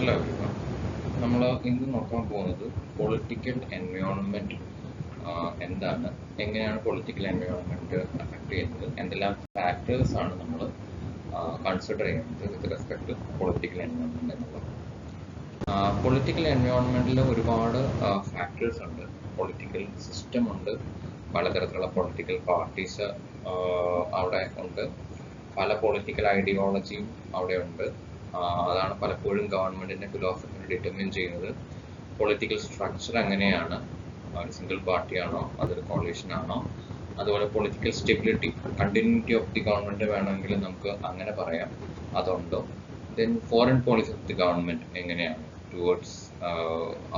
Hello everyone. നമ്മൾ ഇന്ന് നോക്കാൻ പോകുന്നത് പൊളിറ്റിക്കൽ എൻവയോൺമെൻറ്റ് എന്താണ്, എങ്ങനെയാണ് പൊളിറ്റിക്കൽ എൻവയോൺമെൻറ്റ് അഫക്റ്റ് ചെയ്യുന്നത്, എന്തെല്ലാം ഫാക്ടേഴ്സ് ആണ് നമ്മൾ കൺസിഡർ ചെയ്യുന്നത് with respect to political environment എന്നുള്ളത്. പൊളിറ്റിക്കൽ എൻവയോൺമെൻറ്റിൽ ഒരുപാട് ഫാക്ടേഴ്സ് ഉണ്ട്. പൊളിറ്റിക്കൽ സിസ്റ്റം ഉണ്ട്, പലതരത്തിലുള്ള പൊളിറ്റിക്കൽ പാർട്ടീസ് അവിടെ ഉണ്ട്, പല പൊളിറ്റിക്കൽ ഐഡിയോളജിയും അവിടെ ഉണ്ട്. അതാണ് പലപ്പോഴും ഗവൺമെന്റിന്റെ ഫിലോസഫി ഡിറ്റർമിൻ ചെയ്യുന്നത്. പൊളിറ്റിക്കൽ സ്ട്രക്ചർ എങ്ങനെയാണ്, ഒരു സിംഗിൾ പാർട്ടിയാണോ, അതൊരു കോalition ആണോ, അതുപോലെ political stability, continuity of the government വേണമെങ്കിൽ നമുക്ക് അങ്ങനെ പറയാം, അതുണ്ടോ. Then foreign policy of the government എങ്ങനെയാണ് towards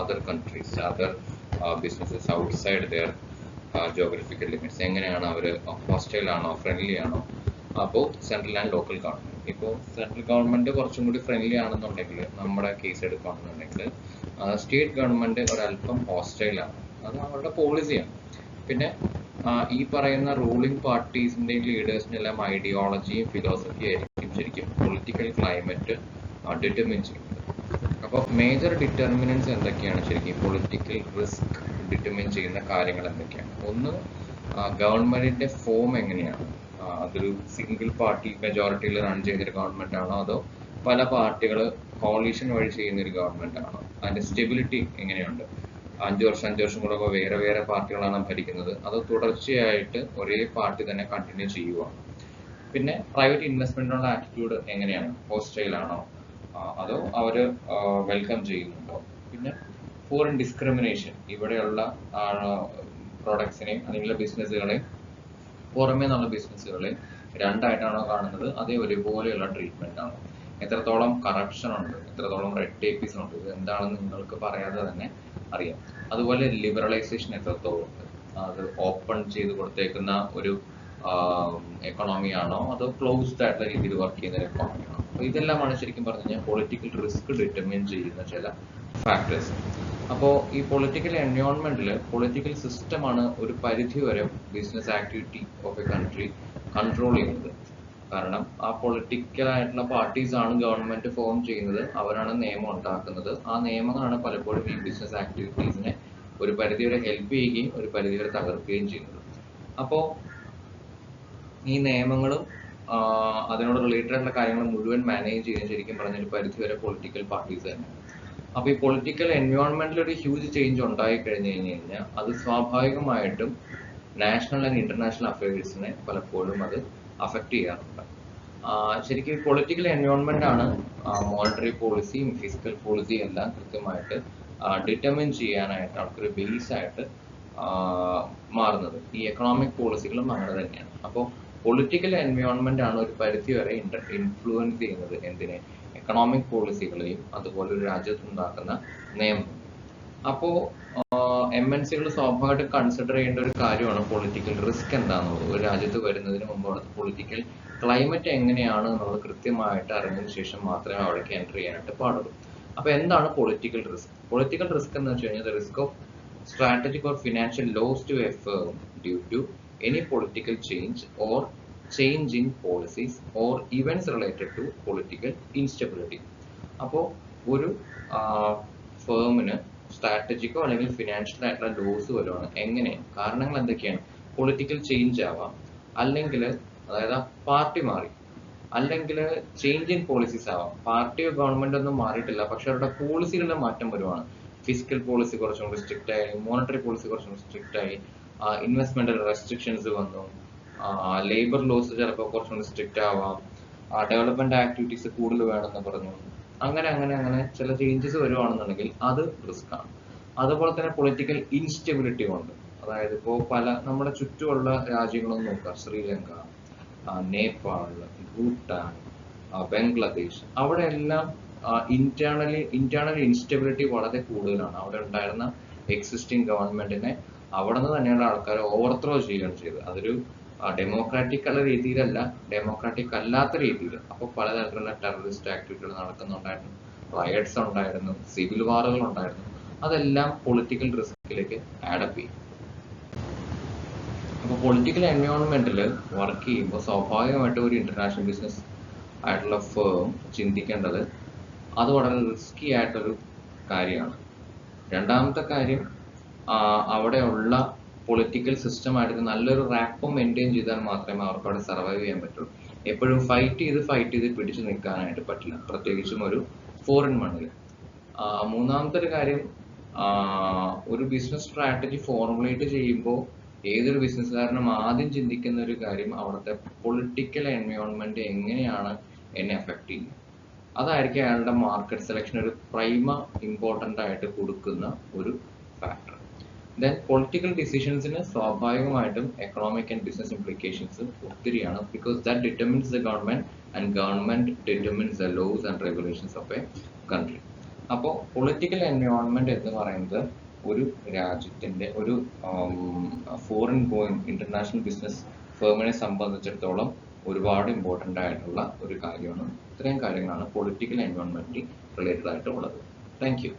other countries, other businesses outside their geographical limits, എങ്ങനെയാണ് അവർ ഹോസ്റ്റൈൽ ആണോ ഫ്രണ്ട്ലി ആണോ. അപ്പോൾ സെൻട്രൽ ആൻഡ് ലോക്കൽ ഗവൺമെന്റ്, ഇപ്പോൾ സെൻട്രൽ ഗവൺമെന്റ് കുറച്ചും കൂടി ഫ്രണ്ട്ലി ആണെന്നുണ്ടെങ്കിൽ, നമ്മുടെ കേസ് എടുക്കുകയാണെന്നുണ്ടെങ്കിൽ സ്റ്റേറ്റ് ഗവൺമെന്റ് ഒരല്പം ഹോസ്റ്റൈലാണ്, അത് അവരുടെ പോളിസിയാണ്. പിന്നെ ഈ പറയുന്ന റൂളിംഗ് പാർട്ടീസിന്റെയും ലീഡേഴ്സിന്റെ എല്ലാം ഐഡിയോളജിയും ഫിലോസഫിയും ആയിരിക്കും ശരിക്കും പൊളിറ്റിക്കൽ ക്ലൈമറ്റ് ഡിറ്റർമിൻ ചെയ്യുന്നത്. അപ്പോൾ മേജർ ഡിറ്റർമിനൻസ് എന്തൊക്കെയാണ്, ശരിക്കും പൊളിറ്റിക്കൽ റിസ്ക് ഡിറ്റർമിൻ ചെയ്യുന്ന കാര്യങ്ങൾ എന്തൊക്കെയാണ്? ഒന്ന്, ഗവൺമെന്റിന്റെ ഫോം എങ്ങനെയാണ്, അതൊരു സിംഗിൾ പാർട്ടി മെജോറിറ്റിയിൽ റൺ ചെയ്തൊരു ഗവൺമെന്റ് ആണോ, അതോ പല പാർട്ടികൾ കോalition വഴി ചെയ്യുന്ന ഒരു ഗവൺമെന്റ് ആണോ, അതിന്റെ സ്റ്റെബിലിറ്റി എങ്ങനെയുണ്ട്, 5 വർഷം കൂടുമ്പോൾ വേറെ വേറെ പാർട്ടികളാണ് ഭരിക്കുന്നത്, അതോ തുടർച്ചയായിട്ട് ഒരേ പാർട്ടി തന്നെ കണ്ടിന്യൂ ചെയ്യുവാണ്. പിന്നെ പ്രൈവറ്റ് ഇൻവെസ്റ്റ്മെന്റിനുള്ള ആറ്റിറ്റ്യൂഡ് എങ്ങനെയാണ്, ഹോസ്റ്റൈൽ ആണോ, അതോ അവര് വെൽക്കം ചെയ്യുന്നുണ്ടോ. പിന്നെ ഫോറിൻ ഡിസ്ക്രിമിനേഷൻ, ഇവിടെയുള്ള പ്രോഡക്ട്സിനെയും അല്ലെങ്കിൽ ബിസിനസ്സുകളെയും പുറമേ നിന്നുള്ള ബിസിനസ്സുകളെ രണ്ടായിട്ടാണോ കാണുന്നത്, അതേ ഒരുപോലെയുള്ള ട്രീറ്റ്മെന്റ് ആണോ, എത്രത്തോളം കറപ്ഷൻ ഉണ്ട്, എത്രത്തോളം റെഡ് ടേപ്പീസ് ഉണ്ട്, ഇത് എന്താണെന്ന് നിങ്ങൾക്ക് പറയാതെ തന്നെ അറിയാം. അതുപോലെ ലിബറലൈസേഷൻ എത്രത്തോളം ഉണ്ട്, അത് ഓപ്പൺ ചെയ്ത് കൊടുത്തേക്കുന്ന ഒരു എക്കണോമി ആണോ, അതോ ക്ലോസ്ഡ് ആയിട്ടുള്ള രീതിയിൽ വർക്ക് ചെയ്യുന്ന ഒരു എക്കണോമി ആണോ. അപ്പോൾ ഇതെല്ലാമാണ് ശരിക്കും പറഞ്ഞു കഴിഞ്ഞാൽ പൊളിറ്റിക്കൽ റിസ്ക് ഡിറ്റർമിൻ ചെയ്യുന്ന ചില ഫാക്ടേഴ്സ്. അപ്പോൾ ഈ പൊളിറ്റിക്കൽ എൻവയോൺമെന്റിൽ പൊളിറ്റിക്കൽ സിസ്റ്റമാണ് ഒരു പരിധി വരെ business activity of a country control ചെയ്യുന്നത്. കാരണം ആ പൊളിറ്റിക്കൽ ആയിട്ടുള്ള പാർട്ടീസ് ആണ് ഗവൺമെന്റ് ഫോം ചെയ്യുന്നത്, അവരാണ് നിയമം ഉണ്ടാക്കുന്നത്. ആ നിയമങ്ങളാണ് പലപ്പോഴും ഈ ബിസിനസ് ആക്ടിവിറ്റീസിനെ ഒരു പരിധി വരെ ഹെൽപ്പ് ചെയ്യുകയും ഒരു പരിധി വരെ തകർക്കുകയും ചെയ്യുന്നത്. അപ്പോൾ ഈ നിയമങ്ങളും അതിനോട് റിലേറ്റഡ് ആയിട്ടുള്ള കാര്യങ്ങൾ മുഴുവൻ മാനേജ് ചെയ്യാൻ ശരിക്കും പറഞ്ഞാൽ പരിധി വരെ പൊളിറ്റിക്കൽ പാർട്ടീസ് തന്നെ. അപ്പൊ ഈ പൊളിറ്റിക്കൽ എൻവയോൺമെന്റിൽ ഒരു ഹ്യൂജ് ചേഞ്ച് ഉണ്ടായി കഴിഞ്ഞു കഴിഞ്ഞാൽ അത് സ്വാഭാവികമായിട്ടും നാഷണൽ ആൻഡ് ഇന്റർനാഷണൽ അഫയേഴ്സിനെ പലപ്പോഴും അത് അഫക്റ്റ് ചെയ്യാറുണ്ട്. ശരിക്കും പൊളിറ്റിക്കൽ എൻവയോൺമെന്റ് ആണ് മോണിറ്ററി പോളിസിയും ഫിസിക്കൽ പോളിസിയും എല്ലാം കൃത്യമായിട്ട് ഡിറ്റർമിൻ ചെയ്യാനായിട്ട് അവർക്കൊരു ബേസ് ആയിട്ട് മാറുന്നത്. ഈ എക്കണോമിക് പോളിസികളും അങ്ങനെ തന്നെയാണ്. അപ്പോൾ പൊളിറ്റിക്കൽ എൻവയോൺമെന്റ് ആണ് ഒരു പരിധി വരെ ഇൻഫ്ലുവൻസ് ചെയ്യുന്നത് എന്തിനെ, എക്കണോമിക് പോളിസികളെയും അതുപോലെ ഒരു രാജ്യത്തുണ്ടാക്കുന്ന നിയമം. അപ്പോ MNCകൾ സ്വാഭാവികമായിട്ട് കൺസിഡർ ചെയ്യേണ്ട ഒരു കാര്യമാണ് പൊളിറ്റിക്കൽ റിസ്ക് എന്താണെന്നുള്ളത്. ഒരു രാജ്യത്ത് വരുന്നതിന് മുമ്പ് അവിടുത്തെ പൊളിറ്റിക്കൽ ക്ലൈമറ്റ് എങ്ങനെയാണ് എന്നുള്ളത് കൃത്യമായിട്ട് അറിഞ്ഞതിന് ശേഷം മാത്രമേ അവിടേക്ക് എൻ്റർ ചെയ്യാനായിട്ട് പാടുള്ളൂ. അപ്പൊ എന്താണ് പൊളിറ്റിക്കൽ റിസ്ക്? പൊളിറ്റിക്കൽ റിസ്ക് എന്ന് വെച്ച് കഴിഞ്ഞാൽ risk of strategic or financial loss to a firm due to any political change or change in policies or events related to political instability. അപ്പോൾ ഒരു ഫേമിന് സ്ട്രാറ്റജിക്കോ അല്ലെങ്കിൽ ഫിനാൻഷ്യൽ ആയിട്ടുള്ള ലോസ് വരുവാണ്. എങ്ങനെ? കാരണങ്ങൾ എന്തൊക്കെയാണ്? പൊളിറ്റിക്കൽ ചേഞ്ച് ആവാം, അല്ലെങ്കിൽ അതായത് പാർട്ടി മാറി, അല്ലെങ്കിൽ ചേഞ്ച് ഇൻ പോളിസീസ് ആവാം. പാർട്ടിയോ ഗവൺമെന്റ് ഒന്നും മാറിയിട്ടില്ല, പക്ഷെ അവരുടെ പോളിസികളുടെ മാറ്റം വരുവാണ്. ഫിസിക്കൽ പോളിസി കുറച്ചും കൂടി സ്ട്രിക്റ്റ് ആയി, മോണിറ്ററി പോളിസി കുറച്ചും കൂടി സ്ട്രിക്റ്റ് ആയി, ഇൻവെസ്റ്റ്മെന്റ് റെസ്ട്രിക്ഷൻസ് വന്നു, ലേബർ ലോസ് ചിലപ്പോൾ കുറച്ചും കൂടി സ്ട്രിക്റ്റ് ആവാം, ഡെവലപ്മെന്റ് ആക്ടിവിറ്റീസ് കൂടുതൽ വേണമെന്ന് പറഞ്ഞു. അങ്ങനെ അങ്ങനെ അങ്ങനെ ചില ചേഞ്ചസ് വരുവാണെന്നുണ്ടെങ്കിൽ അത് റിസ്ക് ആണ്. അതുപോലെ തന്നെ പൊളിറ്റിക്കൽ ഇൻസ്റ്റെബിലിറ്റി കൊണ്ട്, അതായത് ഇപ്പോൾ പല നമ്മുടെ ചുറ്റുമുള്ള രാജ്യങ്ങളൊന്നും നോക്കുക, ശ്രീലങ്ക, നേപ്പാൾ, ഭൂട്ടാൻ, ബംഗ്ലാദേശ്, അവിടെ എല്ലാം ഇന്റേണൽ ഇൻസ്റ്റെബിലിറ്റി വളരെ കൂടുതലാണ്. അവിടെ ഉണ്ടായിരുന്ന എക്സിസ്റ്റിംഗ് ഗവൺമെന്റിനെ അവിടെ നിന്ന് തന്നെയുള്ള ആൾക്കാരെ ഓവർത്രോ ചെയ്യുകയാണ് ചെയ്തത്. അതൊരു ഡെമോക്രാറ്റിക് ഉള്ള രീതിയിലല്ല, ഡെമോക്രാറ്റിക് അല്ലാത്ത രീതിയിൽ. അപ്പോൾ പലതരത്തിലുള്ള ടെററിസ്റ്റ് ആക്ടിവിറ്റികൾ നടക്കുന്നുണ്ടായിരുന്നു, റയറ്റ്സ് ഉണ്ടായിരുന്നു, സിവിൽ വാറുകൾ ഉണ്ടായിരുന്നു. അതെല്ലാം പൊളിറ്റിക്കൽ റിസ്കിലേക്ക് ആഡപ്പ് ചെയ്യും. അപ്പോൾ പൊളിറ്റിക്കൽ എൻവയോൺമെന്റിൽ വർക്ക് ചെയ്യുമ്പോൾ സ്വാഭാവികമായിട്ടും ഒരു ഇന്റർനാഷണൽ ബിസിനസ് ആയിട്ടുള്ള ഫേം ചിന്തിക്കേണ്ടത് അത് വളരെ റിസ്കി ആയിട്ടൊരു കാര്യമാണ്. രണ്ടാമത്തെ കാര്യം, അവിടെയുള്ള പൊളിറ്റിക്കൽ സിസ്റ്റമായിട്ട് നല്ലൊരു റാപ്പ് മെയിൻറ്റെയിൻ ചെയ്താൽ മാത്രമേ അവർക്ക് അവിടെ സർവൈവ് ചെയ്യാൻ പറ്റുള്ളൂ. എപ്പോഴും ഫൈറ്റ് ചെയ്ത് പിടിച്ചു നിൽക്കാനായിട്ട് പറ്റില്ല, പ്രത്യേകിച്ചും ഒരു ഫോറിൻ മണ്ണിൽ. മൂന്നാമത്തെ ഒരു കാര്യം, ഒരു ബിസിനസ് സ്ട്രാറ്റജി ഫോർമുലേറ്റ് ചെയ്യുമ്പോൾ ഏതൊരു ബിസിനസ്സുകാരനും ആദ്യം ചിന്തിക്കുന്ന ഒരു കാര്യം അവിടുത്തെ പൊളിറ്റിക്കൽ എൻവയോൺമെന്റ് എങ്ങനെയാണ് എന്നെ അഫക്റ്റ് ചെയ്യുന്നത്. അതായിരിക്കും അയാളുടെ മാർക്കറ്റ് സെലക്ഷൻ ഒരു പ്രൈമ ഇമ്പോർട്ടൻ്റ് ആയിട്ട് കൊടുക്കുന്ന ഒരു ഫാക്ടർ. ദെൻ പൊളിറ്റിക്കൽ ഡിസിഷൻസിന് സ്വാഭാവികമായിട്ടും എക്കണോമിക് ആൻഡ് ബിസിനസ് ഇംപ്ലിക്കേഷൻസ് ഒത്തിരിയാണ്, because that determines the government and government determines the laws and regulations of a country. അപ്പോൾ പൊളിറ്റിക്കൽ എൻവയോൺമെന്റ് എന്ന് പറയുന്നത് ഒരു രാജ്യത്തിന്റെ ഒരു ഫോറിൻ ഗോയിങ് ഇന്റർനാഷണൽ ബിസിനസ് ഫേമിനെ സംബന്ധിച്ചിടത്തോളം ഒരുപാട് ഇമ്പോർട്ടൻ്റ് ആയിട്ടുള്ള ഒരു കാര്യമാണ്. ഇത്രയും കാര്യങ്ങളാണ് പൊളിറ്റിക്കൽ എൻവയോൺമെന്റ് റിലേറ്റഡ് ആയിട്ടുള്ളത്. Thank U.